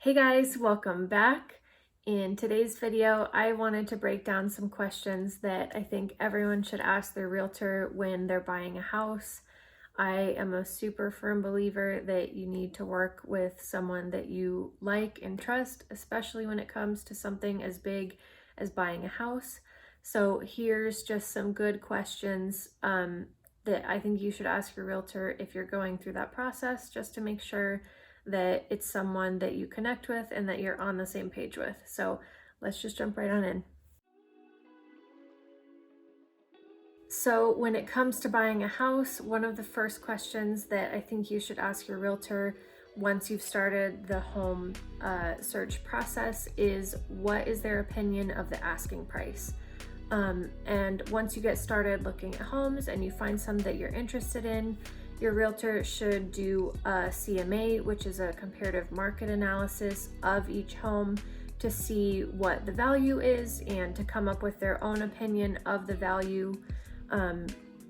Hey guys, welcome back. In today's video, I wanted to break down some questions that I think everyone should ask their realtor when they're buying a house. I am a super firm believer that you need to work with someone that you like and trust, especially when it comes to something as big as buying a house. So here's just some good questions that I think you should ask your realtor if you're going through that process, just to make sure that it's someone that you connect with and that you're on the same page with. So let's just jump right on in. So when it comes to buying a house, one of the first questions that I think you should ask your realtor once you've started the home search process is, what is their opinion of the asking price? And once you get started looking at homes and you find some that you're interested in, your realtor should do a CMA, which is a comparative market analysis of each home, to see what the value is and to come up with their own opinion of the value.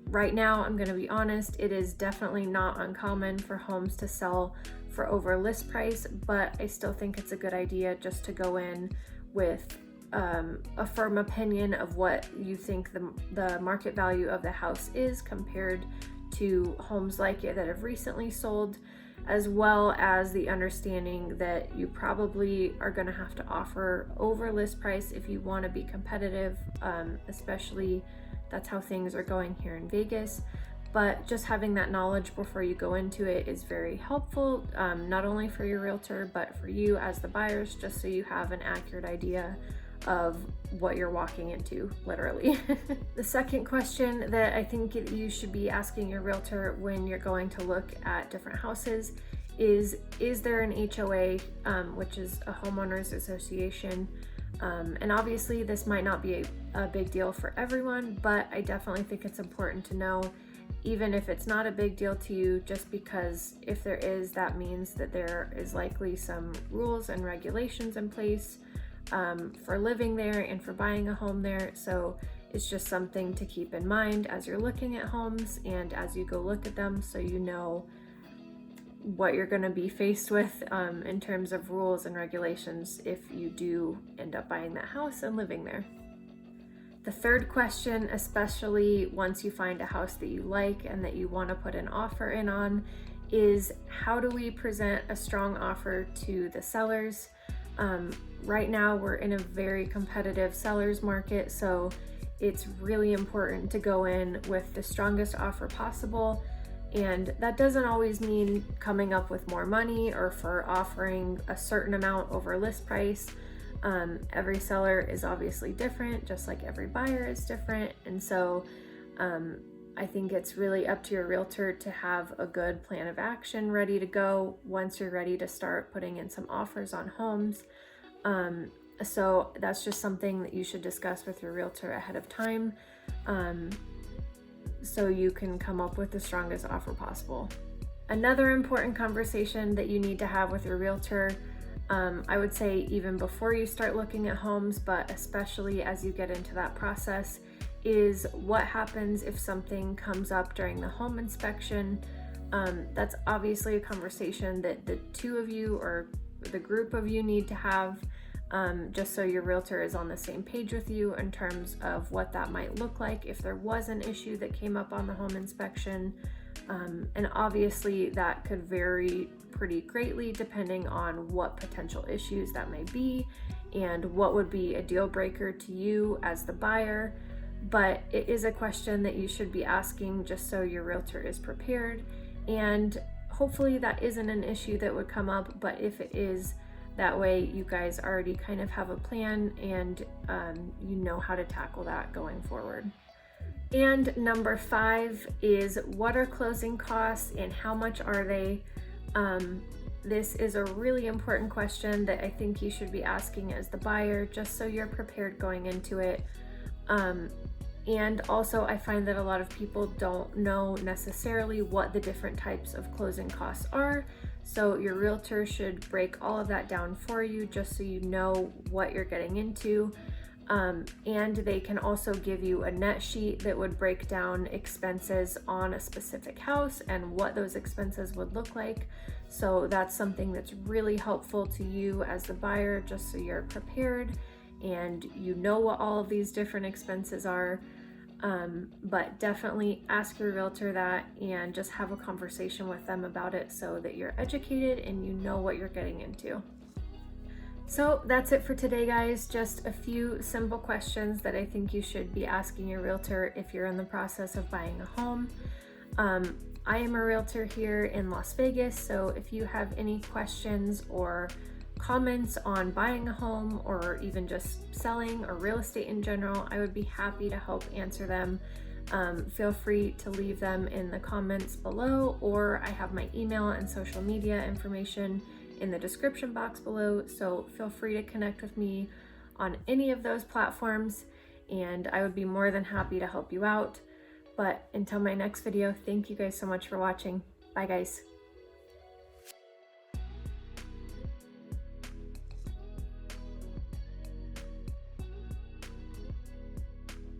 Right now, I'm going to be honest, it is definitely not uncommon for homes to sell for over list price, but I still think it's a good idea just to go in with a firm opinion of what you think the market value of the house is compared to homes like it that have recently sold, as well as the understanding that you probably are going to have to offer over list price if you want to be competitive, especially that's how things are going here in Vegas. But just having that knowledge before you go into it is very helpful, not only for your realtor, but for you as the buyers, just so you have an accurate idea of what you're walking into, literally. The second question that I think you should be asking your realtor when you're going to look at different houses is there an HOA, which is a homeowners association? And obviously this might not be a big deal for everyone, but I definitely think it's important to know, even if it's not a big deal to you, just because if there is, that means that there is likely some rules and regulations in place for living there and for buying a home there. So it's just something to keep in mind as you're looking at homes and as you go look at them, so you know what you're going to be faced with in terms of rules and regulations if you do end up buying that house and living there. The third question, especially once you find a house that you like and that you want to put an offer in on, is how do we present a strong offer to the sellers? Right now we're in a very competitive seller's market, so it's really important to go in with the strongest offer possible. And that doesn't always mean coming up with more money or for offering a certain amount over list price. Every seller is obviously different, just like every buyer is different. And so I think it's really up to your realtor to have a good plan of action ready to go once you're ready to start putting in some offers on homes. So that's just something that you should discuss with your realtor ahead of time, so you can come up with the strongest offer possible. Another important conversation that you need to have with your realtor, I would say even before you start looking at homes, but especially as you get into that process, is what happens if something comes up during the home inspection. That's obviously a conversation that the two of you or the group of you need to have, just so your realtor is on the same page with you in terms of what that might look like if there was an issue that came up on the home inspection. And obviously that could vary pretty greatly depending on what potential issues that may be and what would be a deal breaker to you as the buyer. But it is a question that you should be asking just so your realtor is prepared. And hopefully that isn't an issue that would come up, but if it is, that way you guys already kind of have a plan and you know how to tackle that going forward. And number 5 is, what are closing costs and how much are they? This is a really important question that I think you should be asking as the buyer, just so you're prepared going into it. And also I find that a lot of people don't know necessarily what the different types of closing costs are. So your realtor should break all of that down for you, just so you know what you're getting into. And they can also give you a net sheet that would break down expenses on a specific house and what those expenses would look like. So that's something that's really helpful to you as the buyer, just so you're prepared and you know what all of these different expenses are. But definitely ask your realtor that and just have a conversation with them about it so that you're educated and you know what you're getting into. So that's it for today, guys. Just a few simple questions that I think you should be asking your realtor if you're in the process of buying a home. I am a realtor here in Las Vegas, so if you have any questions or comments on buying a home or even just selling or real estate in general, I would be happy to help answer them. Feel free to leave them in the comments below, or I have my email and social media information in the description box below, so feel free to connect with me on any of those platforms and I would be more than happy to help you out. But until my next video, thank you guys so much for watching. Bye guys.